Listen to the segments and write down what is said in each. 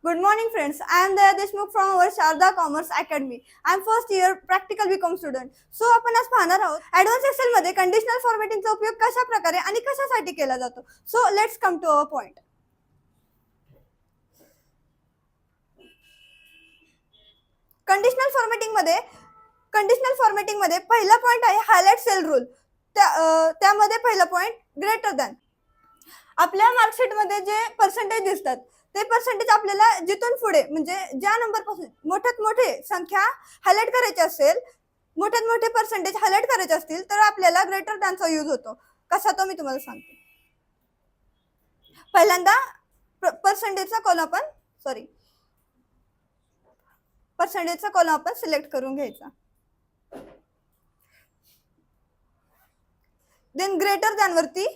Good morning, friends. I am Daya Deshmukh from our Sharda Commerce Academy. I am first year practical BCom student. So आपण आज पाहणार आहोत advance Excel मध्ये conditional फॉर्मॅटिंगचा उपयोग कशा प्रकारे आणि कशासाठी केला जातो. So let's come to our point. Conditional formatting मध्ये पहिला पॉइंट आहे हायलाइट सेल रूल. त्यामध्ये पहिला पॉइंट ग्रेटर दॅन. आपल्या मार्कशीट मध्ये जे पर्सेंटेज दिसतात ते पर्सेंटेज आपल्याला जिथून पुढे म्हणजे ज्या नंबर पासून मोठ्यात मोठे संख्या हायलाइट करायची असेल, मोठ्यात मोठे पर्सेंटेज हायलाइट करायचे असतील तर आपल्याला ग्रेटर दॅनचा यूज होतो. कसा तो मी तुम्हाला सांगते. पहिल्यांदा पर्सेंटेजचा कॉलम आपण सिलेक्ट करून घ्यायचा. देन ग्रेटर दॅन वरती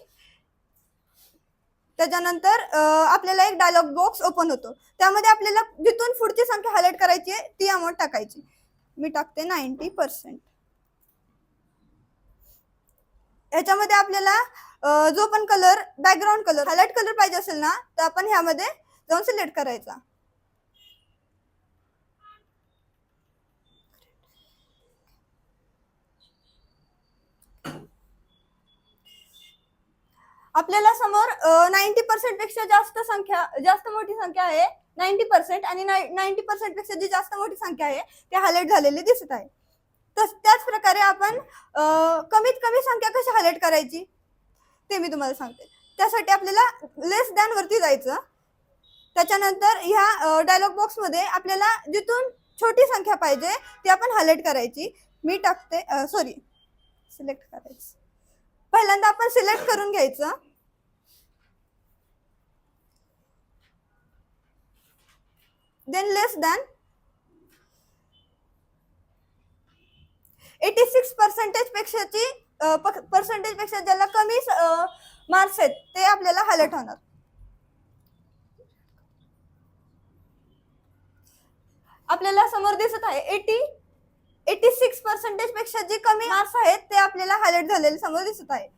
त्याच्यानंतर आपल्याला एक डायलॉग बॉक्स ओपन होतो. त्यामध्ये आपल्याला जिथून पुढची संख्या हायलाइट करायची आहे ती अमाउंट टाकायची. मी टाकते 90%. याच्यामध्ये आपल्याला जो पण colour background colour highlight colour पाहिजे असेल ना तर आपण ह्यामध्ये जाऊन सिलेक्ट करायचा. आपल्याला समोर 90% पेक्षा जास्त मोठी संख्या आहे 90% आणि 90% पेक्षा जी जास्त मोठी संख्या आहे ते हायलाइट झालेली दिसत आहे. त्याच प्रकारे आपण कमीत कमी संख्या कशी हायलाइट करायची ते मी तुम्हाला सांगते. त्यासाठी आपल्याला लेस दॅन वरती जायचं. त्याच्यानंतर ह्या डायलॉग बॉक्स मध्ये आपल्याला जिथून छोटी संख्या पाहिजे ती आपण हायलाइट करायची. मी टाकते सिलेक्ट करायचं. पहिल्यांदा आपण सिलेक्ट करून घ्यायचं. देन लेस दॅन 86% पेक्षा ज्याला कमी मार्क्स आहेत ते आपल्याला हायलाइट होणार. आपल्याला समोर दिसत आहे 86% पेक्षा जे कमी मार्क्स आहेत ते आपल्याला हायलाइट झालेले समोर दिसत आहे.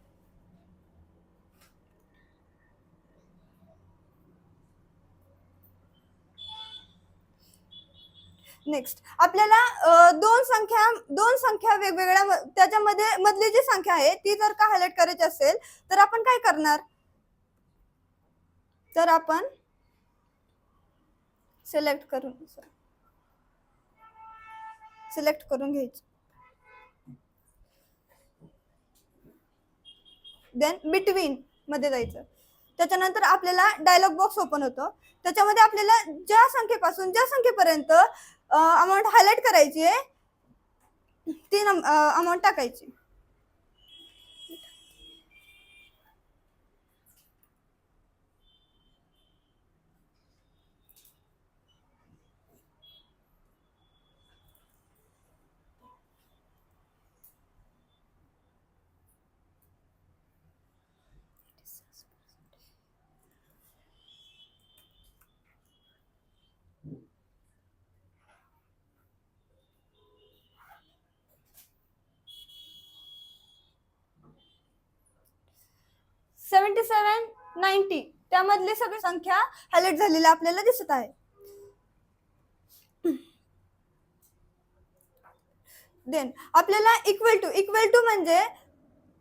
नेक्स्ट आपल्याला दोन संख्या वेगवेगळ्या त्याच्यामध्ये मधली जी संख्या आहे ती जर का हायलाइट करायची असेल तर आपण काय करणार, तर आपण सिलेक्ट करून घ्यायची. देन बिटवीन मध्ये जायचं. त्याच्यानंतर आपल्याला डायलॉग बॉक्स ओपन होतो. त्याच्यामध्ये आपल्याला ज्या संख्येपर्यंत अमाउंट हायलाइट करायची आहे ती अमाउंट टाकायची. $77.90 त्यामधली सगळी संख्या हायलाइट झालेली आपल्याला दिसत आहे. देन आपल्याला इक्वल टू म्हणजे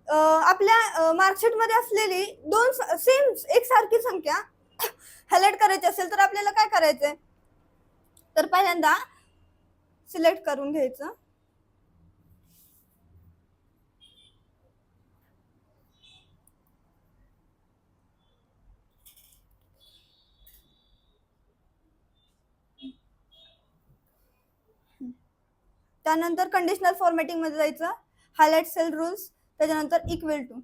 आपल्या मार्कशीट मध्ये असलेली दोन सेम एकसारखी संख्या हायलाइट करायची असेल तर आपल्याला काय करायचंय, तर पहिल्यांदा सिलेक्ट करून घ्यायचं. त्यानंतर कंडिशनल फॉर्मॅटिंग मध्ये जायचं. हायलाइट सेल रूल्स त्याच्यानंतर इक्वल टू.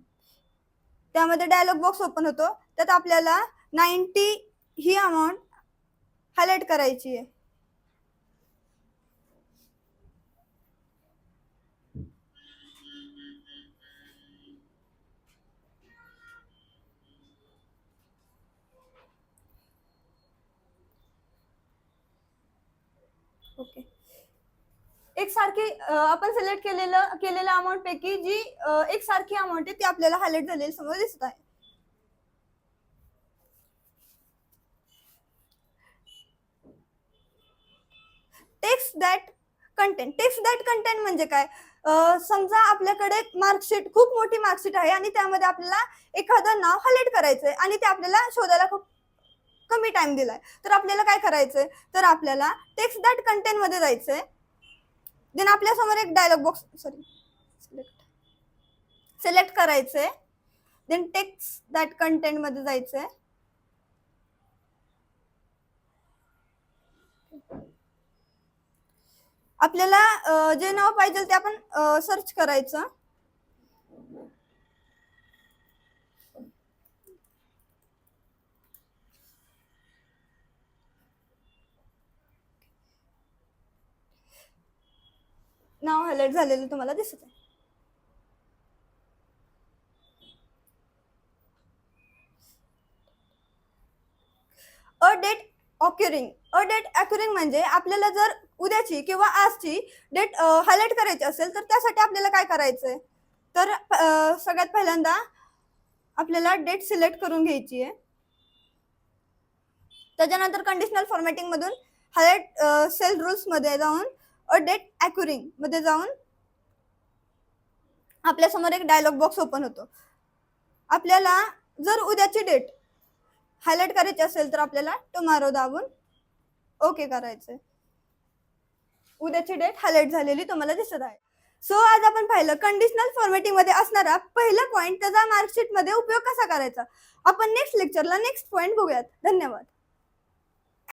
त्यामध्ये डायलॉग बॉक्स ओपन होतो. त्यात आपल्याला 90 ही अमाउंट हायलाइट करायची आहे. ओके. एक सारखी आपण सिलेक्ट केलेल्या अमाउंट पैकी जी एक सारखी अमाउंट आहे ती आपल्याला हायलाइट झालेली समोर दिसत आहे. टेक्स्ट दॅट कंटेंट म्हणजे काय? समजा आपल्याकडे मार्कशीट, खूप मोठी मार्कशीट आहे आणि त्यामध्ये आपल्याला एखादं नाव हायलाइट करायचंय आणि ते आपल्याला शोधायला खूप कमी टाइम दिलाय, तर आपल्याला काय करायचंय? तर आपल्याला टेक्स्ट दॅट कंटेंट मध्ये जायचंय. देन आपल्या समोर एक डायलॉग बॉक्स सिलेक्ट करायचंय. देन टेक्स्ट दॅट कंटेंट मध्ये जायचंय. आपल्याला जे नाव पाहिजे ते आपण सर्च करायचं. नाव हायलाइट झालेलं तुम्हाला दिसत आहे. अ डेट अक्युरिंग म्हणजे आपल्याला जर उद्याची किंवा आजची डेट हायलाइट करायची असेल तर त्यासाठी आपल्याला काय करायचंय? तर सगळ्यात पहिल्यांदा आपल्याला डेट सिलेक्ट करून घ्यायची आहे. त्याच्यानंतर कंडिशनल फॉर्मॅटिंग मधून हायलाइट सेल रूल्स मध्ये जाऊन अ डेट अक्युरिंग मध्ये जाऊन आपल्या समोर एक डायलॉग बॉक्स ओपन होतो. आपल्याला जर उद्याची डेट हायलाइट करायची असेल तर आपल्याला टुमारो दाबून ओके करायचंय. उद्याची डेट हायलाइट झालेली तुम्हाला दिसत आहे. सो आज आपण पाहिलं कंडिशनल फॉर्मॅटिंग मध्ये असणारा पहिला पॉइंट त्याचा मार्कशीट मध्ये उपयोग कसा करायचा. आपण नेक्स्ट लेक्चरला नेक्स्ट पॉइंट बघूयात. धन्यवाद.